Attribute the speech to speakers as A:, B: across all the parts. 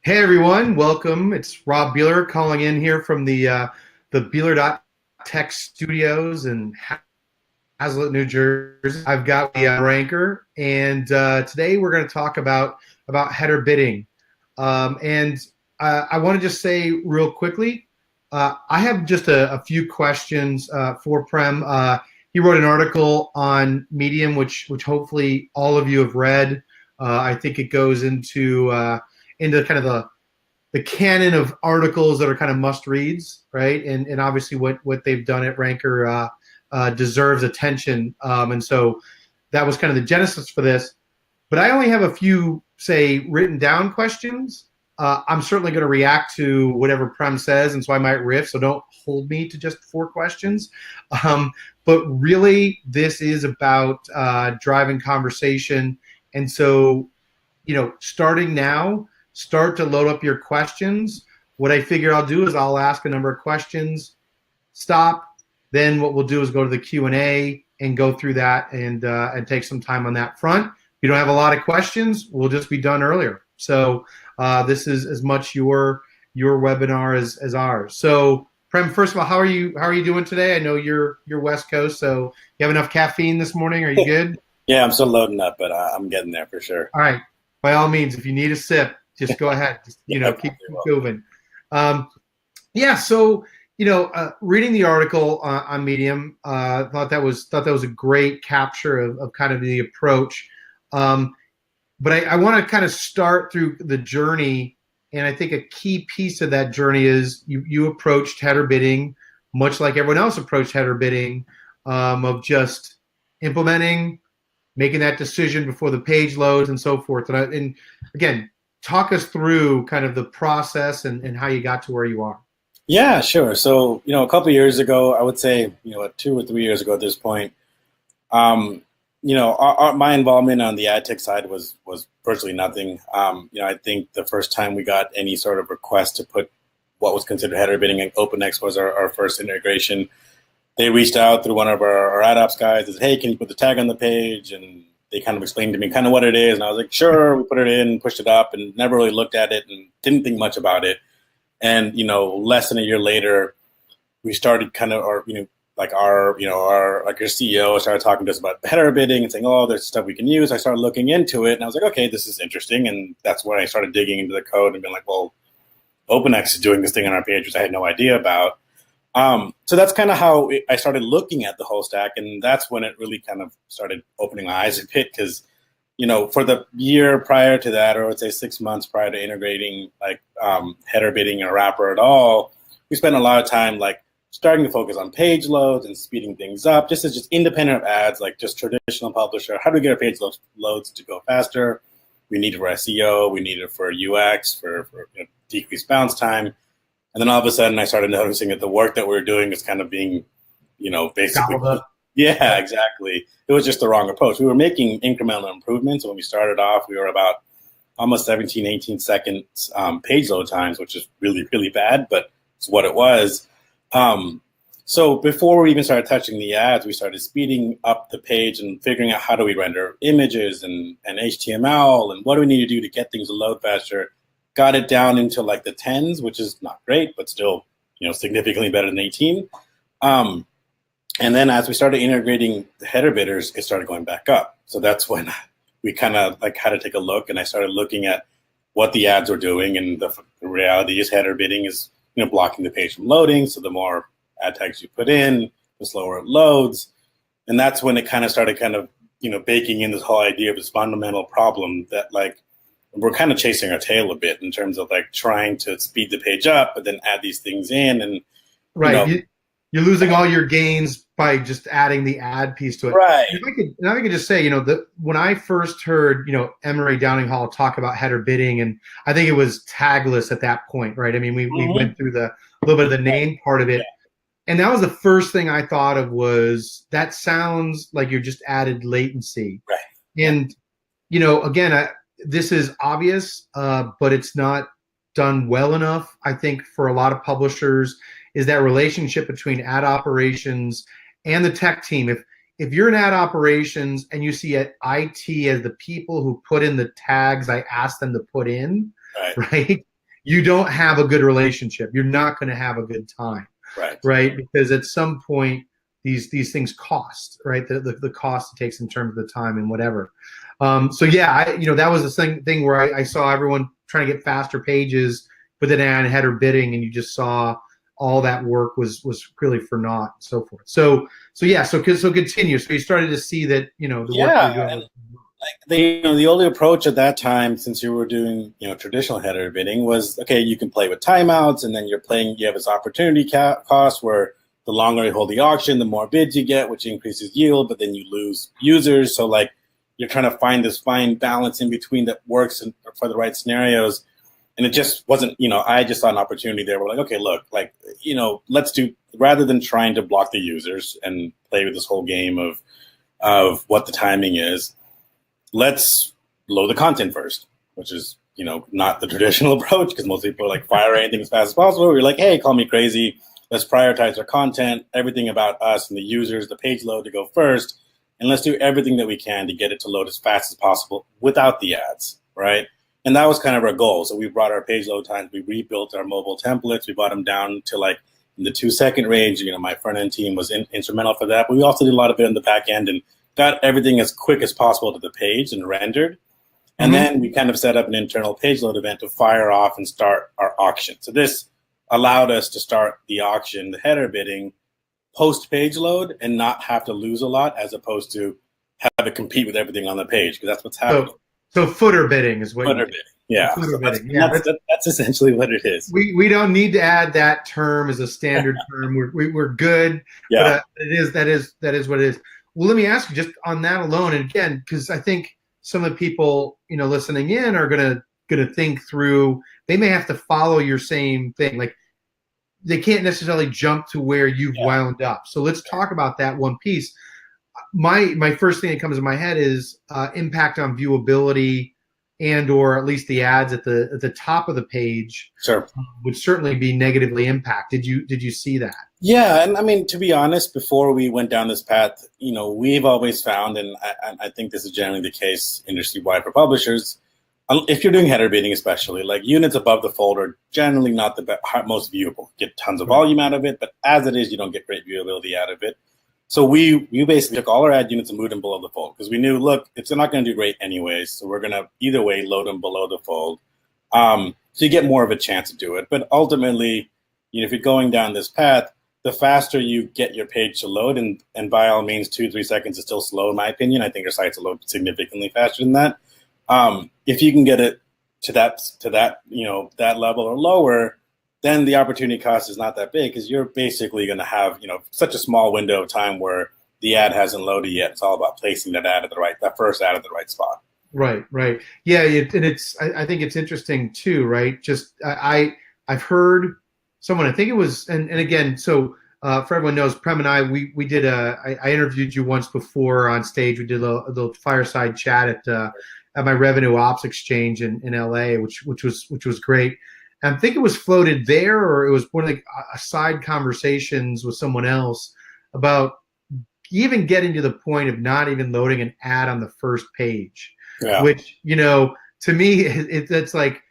A: Hey everyone, welcome. It's Rob Beeler calling in here from the Beeler.Tech studios in Hazlet, New Jersey. I've got the Ranker, and today we're going to talk about header bidding. And I want to just say real quickly, I have just a few questions for Prem. He wrote an article on Medium, which hopefully all of you have read. I think it goes into kind of the canon of articles that are kind of must reads, right? And obviously what they've done at Ranker deserves attention. And so that was kind of the genesis for this. But I only have a few, say, written down questions. I'm certainly going to react to whatever Prem says, and so I might riff, so don't hold me to just 4 questions. But really, this is about driving conversation. And so, starting now, start to load up your questions. What I figure I'll do is I'll ask a number of questions, stop. Then what we'll do is go to the Q&A and go through that and take some time on that front. If you don't have a lot of questions, we'll just be done earlier. So this is as much your webinar as ours. So Prem, first of all, how are you doing today? I know you're West Coast, so you have enough caffeine this morning? Are you good?
B: Yeah, I'm still loading up, but I'm getting there for sure.
A: All right. By all means, if you need a sip, just go ahead. Just, keep moving. So reading the article on Medium, thought that was a great capture of kind of the approach. But I want to kind of start through the journey, and I think a key piece of that journey is you approached header bidding much like everyone else approached header bidding, of just implementing, making that decision before the page loads and so forth. And again, talk us through kind of the process and how you got to where you are.
B: Yeah, sure. So, a couple of years ago, I would say, 2 or 3 years ago at this point, my involvement on the ad tech side was virtually nothing. I think the first time we got any sort of request to put what was considered header bidding, and OpenX was our first integration. They reached out through one of our ad ops guys and said, hey, can you put the tag on the page? And they kind of explained to me kind of what it is. And I was like, sure. We put it in, pushed it up, and never really looked at it and didn't think much about it. And, less than a year later, we started kind of, our CEO started talking to us about header bidding and saying, oh, there's stuff we can use. I started looking into it, and I was like, okay, this is interesting. And that's when I started digging into the code and being like, well, OpenX is doing this thing on our page, which I had no idea about. So that's kind of how I started looking at the whole stack, and that's when it really kind of started opening my eyes a bit, because, for the year prior to that, or I would say 6 months prior to integrating header bidding or wrapper at all, we spent a lot of time starting to focus on page loads and speeding things up, just as independent of ads, like just traditional publisher. How do we get our page loads to go faster? We need it for SEO, we need it for UX, for decreased bounce time. And then all of a sudden, I started noticing that the work that we were doing is kind of being, basically, yeah, exactly. It was just the wrong approach. We were making incremental improvements. When we started off, we were about almost 17, 18 seconds page load times, which is really, really bad, but it's what it was. So before we even started touching the ads, we started speeding up the page and figuring out how do we render images and HTML and what do we need to do to get things to load faster. Got it down into the 10s, which is not great, but still, significantly better than 18. And then as we started integrating the header bidders, it started going back up. So that's when we kind of had to take a look, and I started looking at what the ads were doing. And the reality is header bidding is, blocking the page from loading. So the more ad tags you put in, the slower it loads. And that's when it kind of started baking in this whole idea of this fundamental problem that we're kind of chasing our tail a bit in terms of trying to speed the page up, but then add these things in. And
A: right, you're losing all your gains by just adding the ad piece to it.
B: Right.
A: If I could just say, when I first heard, Emery Downing Hall talk about header bidding, and I think it was tagless at that point, right? I mean, we went through a little bit of the name part of it. Yeah. And that was the first thing I thought of was that sounds like you're just added latency.
B: Right.
A: And, again, this is obvious, but it's not done well enough, I think, for a lot of publishers, is that relationship between ad operations and the tech team. If you're in ad operations and you see IT as the people who put in the tags I asked them to put in, right? you don't have a good relationship. You're not going to have a good time,
B: Right.
A: right? Because at some point, these things cost, right? The cost it takes in terms of the time and whatever. So yeah, that was the thing where I saw everyone trying to get faster pages, but then add header bidding, and you just saw all that work was really for naught and so forth. So continue. So you started to see that the work you were doing was
B: the only approach at that time, since you were doing traditional header bidding, was okay. You can play with timeouts, and then you have this opportunity cost where the longer you hold the auction, the more bids you get, which increases yield, but then you lose users. So like you're trying to find this fine balance in between that works for the right scenarios. And it just wasn't, I just saw an opportunity there. We're like, okay, look, let's do, rather than trying to block the users and play with this whole game of what the timing is, let's load the content first, which is, not the traditional approach, because most people are like, fire anything as fast as possible. We're like, hey, call me crazy. Let's prioritize our content, everything about us and the users, the page load to go first. And let's do everything that we can to get it to load as fast as possible without the ads, right? And that was kind of our goal. So we brought our page load times, we rebuilt our mobile templates, we brought them down to like in the 2-second range. My front end team was instrumental for that. But we also did a lot of it on the back end and got everything as quick as possible to the page and rendered. And then we kind of set up an internal page load event to fire off and start our auction. So this allowed us to start the auction, the header bidding, post page load, and not have to lose a lot, as opposed to have to compete with everything on the page, because that's what's happening.
A: So footer bidding is what
B: footer bidding. Yeah.
A: Footer bidding.
B: That's essentially what it is.
A: We don't need to add that term as a standard term. We're good.
B: Yeah.
A: But that is what it is. Well, let me ask you just on that alone, and again, because I think some of the people listening in are gonna think through. They may have to follow your same thing. Like they can't necessarily jump to where you've wound up. So let's talk about that one piece. My first thing that comes to my head is impact on viewability, and or at least the ads at the top of the page.
B: Sure.
A: Would certainly be negatively impacted. Did you see that?
B: Yeah, and I mean, to be honest, before we went down this path, we've always found, and I think this is generally the case industry-wide for publishers, if you're doing header bidding, especially, like units above the fold are generally not the most viewable. Get tons of volume out of it, but as it is, you don't get great viewability out of it. So we basically took all our ad units and moved them below the fold, because we knew, look, it's not going to do great anyways, so we're going to either way load them below the fold. So you get more of a chance to do it. But ultimately, if you're going down this path, the faster you get your page to load, and by all means, 2-3 seconds is still slow in my opinion. I think your sites will load significantly faster than that. If you can get it to that level or lower, then the opportunity cost is not that big, because you're basically going to have such a small window of time where the ad hasn't loaded yet. It's all about placing that first ad at the right spot. Right.
A: Yeah, and I think it's interesting too, right? Just I've heard someone, I think it was, and again, so for everyone knows, Prem and I I interviewed you once before on stage. We did a little fireside chat at my revenue ops exchange in LA, which was great. And I think it was floated there, or it was one of the side conversations with someone else about even getting to the point of not even loading an ad on the first page, which, to me, it's like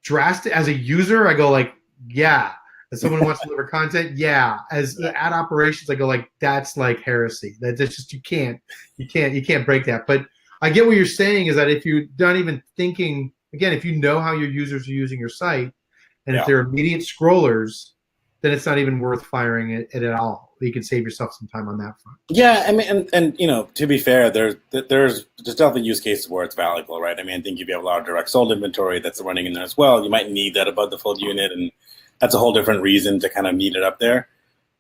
A: drastic. As a user, I go like, yeah. As someone who wants to deliver content, yeah. As the ad operations, I go like, that's like heresy. That's just, you can't break that. But I get what you're saying, is that if you're not even thinking, again, if you know how your users are using your site, and if they're immediate scrollers, then it's not even worth firing it at all. You can save yourself some time on that front.
B: Yeah, I mean, and to be fair, there's definitely use cases where it's valuable, right? I mean, I think if you have a lot of direct sold inventory that's running in there as well, you might need that above the fold unit, and that's a whole different reason to kind of need it up there.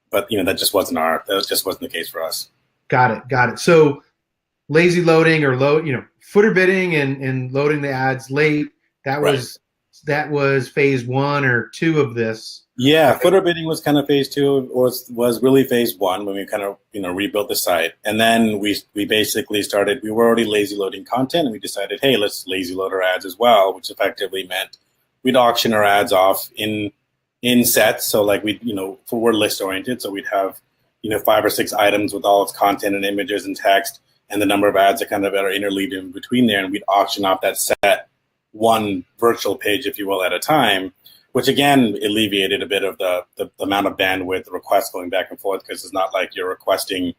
B: But that just wasn't the case for us.
A: Got it. So lazy loading or footer bidding and loading the ads late, that was phase 1 or 2 of this.
B: Yeah, footer bidding was kind of phase 2, was really phase 1 when we kind of rebuilt the site. And then we basically started, we were already lazy loading content, and we decided, hey, let's lazy load our ads as well, which effectively meant we'd auction our ads off in sets. So like we're list oriented, so we'd have 5 or 6 items with all its content and images and text, and the number of ads that kind of are interleaved in between there, and we'd auction off that set one virtual page, if you will, at a time, which again alleviated a bit of the amount of bandwidth, the requests going back and forth, because it's not like you're requesting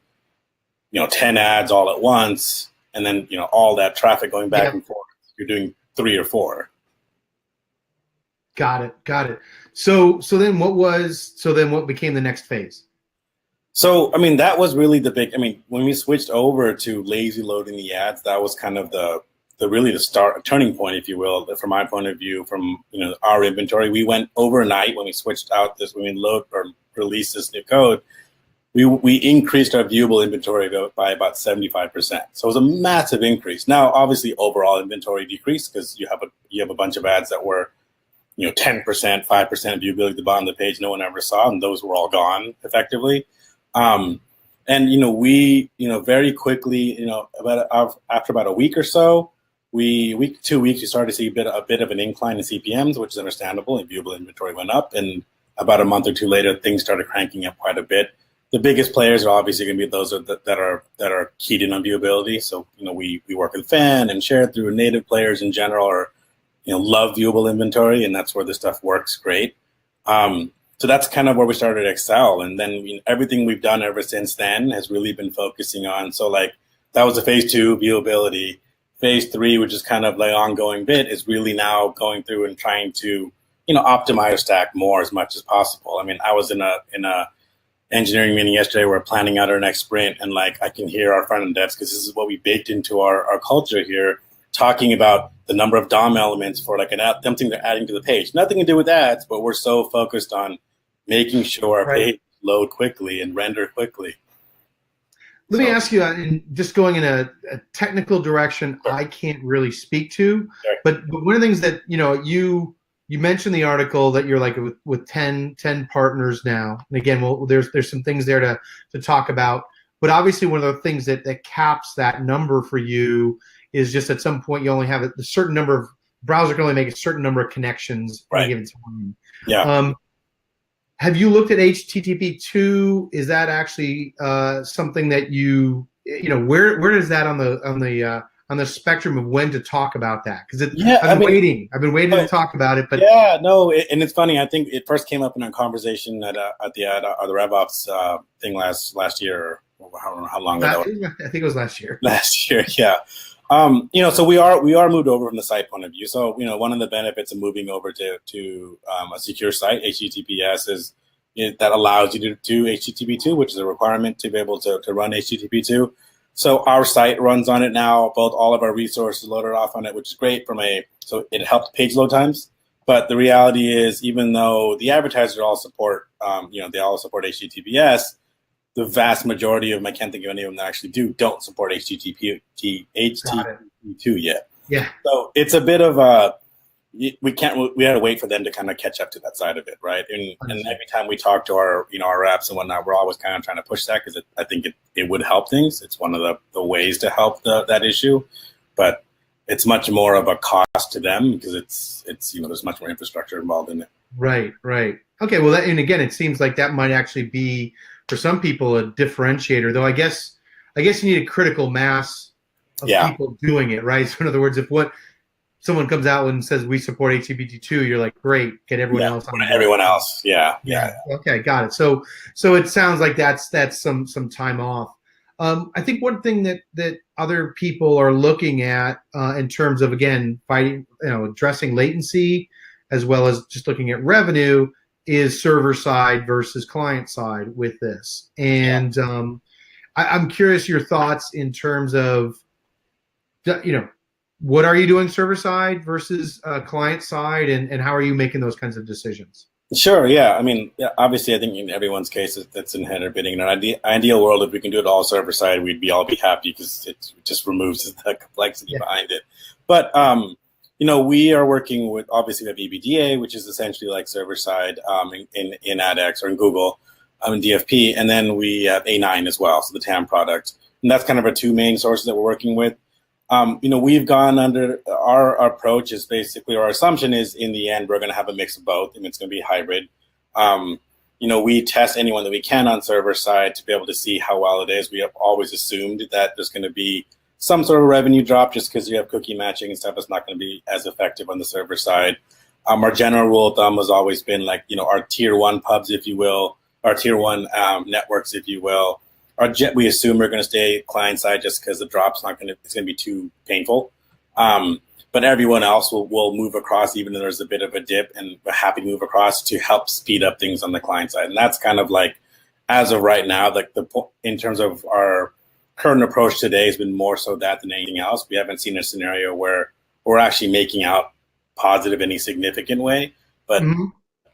B: 10 ads all at once and then all that traffic going back and forth. You're doing 3 or 4.
A: Got it. So then what became the next phase?
B: So, I mean, that was really the big, when we switched over to lazy loading the ads, that was kind of the turning point, if you will, from my point of view, from, our inventory. We went overnight when we switched out when we released this new code, we increased our viewable inventory by about 75%. So it was a massive increase. Now, obviously, overall inventory decreased because you have a bunch of ads that were 10%, 5% viewability at the bottom of the page no one ever saw, and those were all gone effectively. And we very quickly, after about a week or so, 2 weeks, we started to see a bit of an incline in CPMs, which is understandable, and viewable inventory went up. And about a month or two later, things started cranking up quite a bit. The biggest players are obviously going to be those that are keyed in on viewability. So we work with Fan and Share-Through, and native players in general are love viewable inventory, and that's where this stuff works great. So that's kind of where we started to excel. And then everything we've done ever since then has really been focusing on. So like that was a phase 2, viewability. Phase 3, which is kind of the ongoing bit, is really now going through and trying to optimize our stack more as much as possible. I mean, I was in a engineering meeting yesterday. We're planning out our next sprint, and like I can hear our front end devs, because this is what we baked into our culture here, talking about the number of DOM elements for like something they're adding to the page. Nothing to do with ads, but we're so focused on making sure our page load quickly and render quickly.
A: Let me ask you, and just going in a technical direction, sure, I can't really speak to, sure, but one of the things that you mentioned the article that you're like with 10 partners now, and again, there's some things there to talk about, but obviously one of the things that caps that number for you is just at some point you only have a certain number of browser can only make a certain number of connections at a given time.
B: Yeah.
A: Have you looked at HTTP2? Is that actually something that where is that on the spectrum of when to talk about that? Because I've been waiting to talk about it. But
B: and it's funny. I think it first came up in a conversation at the RevOps thing last year. Or how long ago?
A: I think it was last year.
B: Last year, yeah. So we are moved over from the site point of view. So, one of the benefits of moving over to a secure site, HTTPS, is that allows you to do HTTP2, which is a requirement to be able to run HTTP2. So our site runs on it now, both all of our resources loaded off on it, which is great so it helps page load times. But the reality is, even though the advertisers all support, they all support HTTPS, the vast majority of them, I can't think of any of them that actually don't support HTTP2 yet.
A: Yeah.
B: So it's a bit of we had to wait for them to kind of catch up to that side of it, right? And every time we talk to our reps and whatnot, we're always kind of trying to push that, because I think it would help things. It's one of the ways to help that issue, but it's much more of a cost to them because it's there's much more infrastructure involved in it.
A: Right. Okay. Well, and again, it seems like that might actually be, for some people, a differentiator, though I guess you need a critical mass of people doing it, right? So in other words, if someone comes out and says we support HTTP2, you're like, great, get everyone else on board.
B: Everyone else, yeah.
A: Okay, got it. So it sounds like that's some time off. I think one thing that other people are looking at in terms of, again, addressing latency as well as just looking at revenue is server side versus client side with this. And I'm curious your thoughts in terms of, what are you doing server side versus client side, and how are you making those kinds of decisions?
B: Sure, yeah. I mean, obviously, I think in everyone's case, that's in header bidding. In an ideal world, if we can do it all server side, we'd all be happy, because it just removes the complexity behind it. But we are working with, obviously, we have EBDA, which is essentially like server side in AdX or in Google, in DFP, and then we have A9 as well, so the TAM product, and that's kind of our two main sources that we're working with. We've gone under our approach is basically, our assumption is in the end we're going to have a mix of both, and it's going to be hybrid. We test anyone that we can on server side to be able to see how well it is. We have always assumed that there's going to be some sort of revenue drop just because you have cookie matching and stuff. It's not going to be as effective on the server side. Our general rule of thumb has always been like, our tier one pubs, if you will, our tier one networks, if you will, we assume are going to stay client side just because the drop's it's going to be too painful. But everyone else will move across, even though there's a bit of a dip, and we're happy to move across to help speed up things on the client side. And that's kind of like, as of right now, like in terms of our current approach today has been more so that than anything else. We haven't seen a scenario where we're actually making out positive in any significant way, but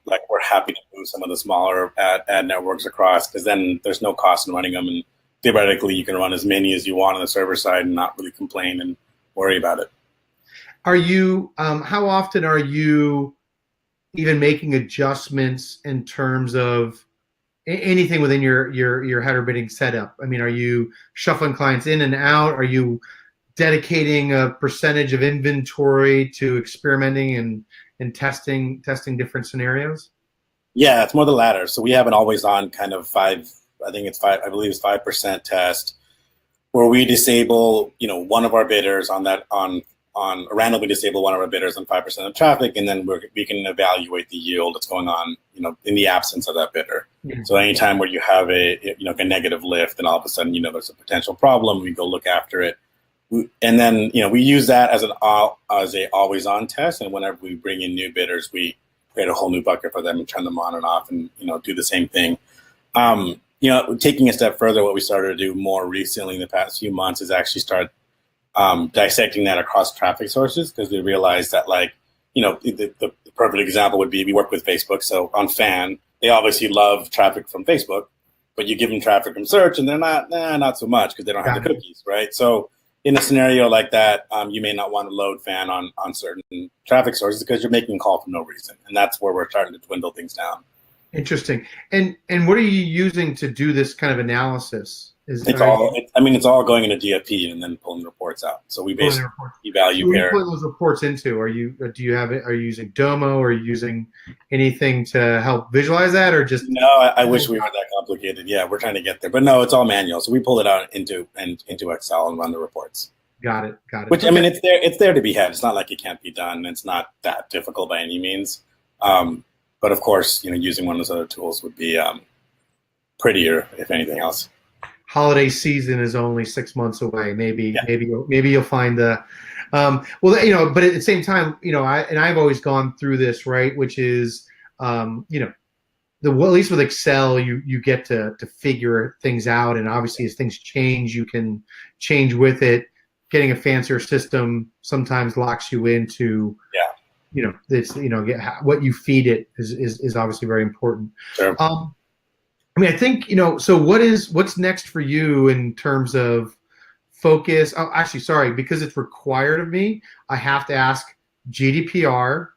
B: like we're happy to move some of the smaller ad networks across because then there's no cost in running them, and theoretically you can run as many as you want on the server side and not really complain and worry about it.
A: Are you? How often are you even making adjustments in terms of anything within your header bidding setup? I mean, are you shuffling clients in and out? Are you dedicating a percentage of inventory to experimenting and testing different scenarios?
B: Yeah, it's more the latter. So we have an always on kind of I believe it's 5% test where we disable, one of our bidders randomly disable one of our bidders on 5% of traffic, and then we can evaluate the yield that's going on, in the absence of that bidder. Mm-hmm. So anytime where you have a negative lift, and all of a sudden, there's a potential problem, we go look after it. And then, we use that as a always on test. And whenever we bring in new bidders, we create a whole new bucket for them and turn them on and off and, do the same thing. Taking a step further, what we started to do more recently in the past few months is actually start dissecting that across traffic sources, because we realized that, like, the perfect example would be we work with Facebook. So on Fan, they obviously love traffic from Facebook, but you give them traffic from search and they're not so much because they don't have the cookies, right? So in a scenario like that, you may not want to load Fan on certain traffic sources because you're making a call for no reason. And that's where we're starting to dwindle things down.
A: Interesting. And what are you using to do this kind of analysis?
B: It's all going into DFP and then pulling reports out. So we basically evaluate.
A: What are you pulling those reports into? Are you using Domo, or are you using anything to help visualize that, or just?
B: No, I wish we weren't that complicated. Yeah, we're trying to get there, but no, it's all manual. So we pull it out into Excel and run the reports.
A: Got it.
B: Which, okay. I mean, it's there to be had. It's not like it can't be done. It's not that difficult by any means. But of course, using one of those other tools would be prettier, if anything else.
A: Holiday season is only 6 months away. Maybe you'll find the, but at the same time, I've always gone through this, right? Which is, at least with Excel, you get to figure things out, and obviously as things change, you can change with it. Getting a fancier system sometimes locks you into, what you feed it is obviously very important.
B: Sure.
A: I think, so what's next for you in terms of focus? Oh, actually, sorry, because it's required of me, I have to ask GDPR.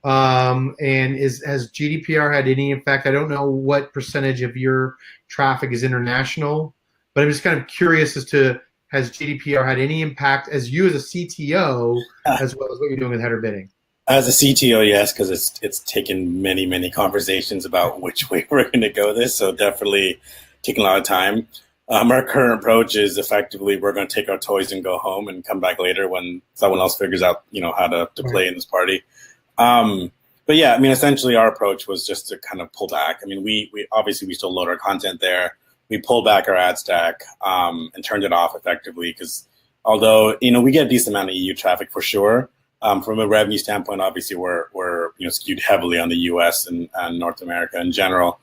A: And has GDPR had any effect? I don't know what percentage of your traffic is international, but I'm just kind of curious as to, has GDPR had any impact as you as a CTO, as well as what you're doing with header bidding?
B: As a CTO, yes, because it's taken many, many conversations about which way we're going to go this. So definitely taking a lot of time. Our current approach is effectively we're going to take our toys and go home and come back later when someone else figures out, how to play in this party. But yeah, essentially our approach was just to kind of pull back. We obviously we still load our content there. We pulled back our ad stack and turned it off effectively because although, we get a decent amount of EU traffic for sure. From a revenue standpoint, obviously we're skewed heavily on the US and North America in general.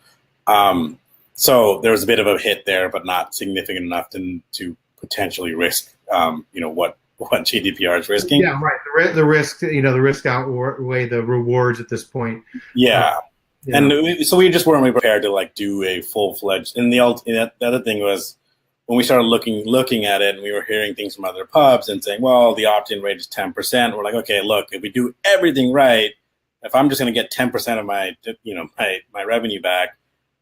B: So there was a bit of a hit there, but not significant enough to potentially risk, what GDPR is risking.
A: Yeah, right. The risk, the risk outweigh the rewards at this point.
B: Yeah. And so we just weren't prepared to do a full-fledged. And the other thing was, when we started looking at it and we were hearing things from other pubs and saying, well, the opt-in rate is 10%, we're like, okay, look, if we do everything right, if I'm just going to get 10% of my revenue back,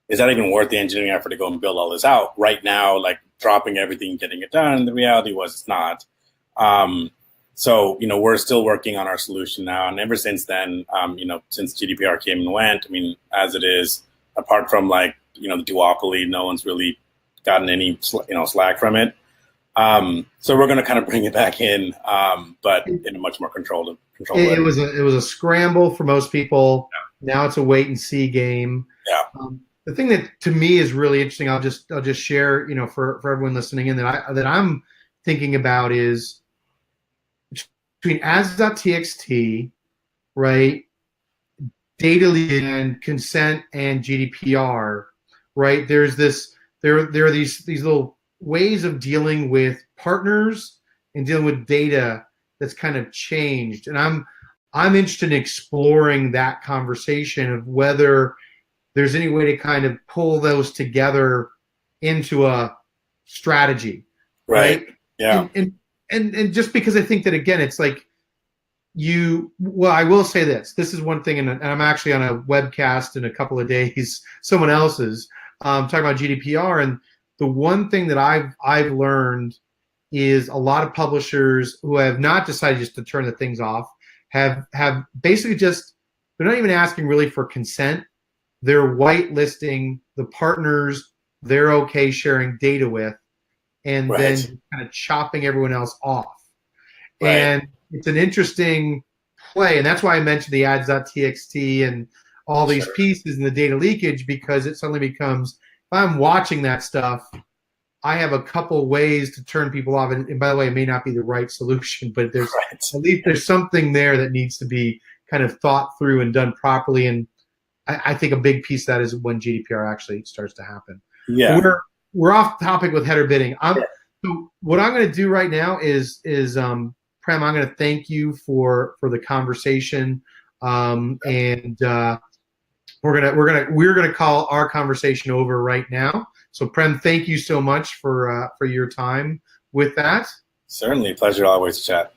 B: is that even worth the engineering effort to go and build all this out right now, like dropping everything, getting it done? And the reality was it's not. So, we're still working on our solution now. And ever since then, since GDPR came and went, as it is, apart from the duopoly, no one's really gotten any slack from it. So we're going to kind of bring it back in, but in a much more controlled way.
A: It was a scramble for most people. Yeah. Now it's a wait and see game.
B: Yeah.
A: The thing that to me is really interesting, I'll just share, for everyone listening in that I'm thinking about is between ads.txt, right, data leak and consent and GDPR, right? There are these little ways of dealing with partners and dealing with data that's kind of changed, and I'm interested in exploring that conversation of whether there's any way to kind of pull those together into a strategy, right?
B: Yeah.
A: And just because I think that, again, it's like well, I will say this is one thing, and I'm actually on a webcast in a couple of days, someone else's, talking about GDPR, and the one thing that I've learned is a lot of publishers who have not decided just to turn the things off have basically they're not even asking really for consent. They're whitelisting the partners they're okay sharing data with, and then kind of chopping everyone else off.
B: Right.
A: And it's an interesting play, and that's why I mentioned the ads.txt and all these pieces and the data leakage, because it suddenly becomes, if I'm watching that stuff, I have a couple ways to turn people off. And by the way, it may not be the right solution, but there's at least there's something there that needs to be kind of thought through and done properly. And I think a big piece of that is when GDPR actually starts to happen.
B: Yeah.
A: We're off topic with header bidding. So what I'm going to do right now is Prem, I'm going to thank you for the conversation, and we're gonna call our conversation over right now. So Prem, thank you so much for your time with that.
B: Certainly, pleasure always to chat.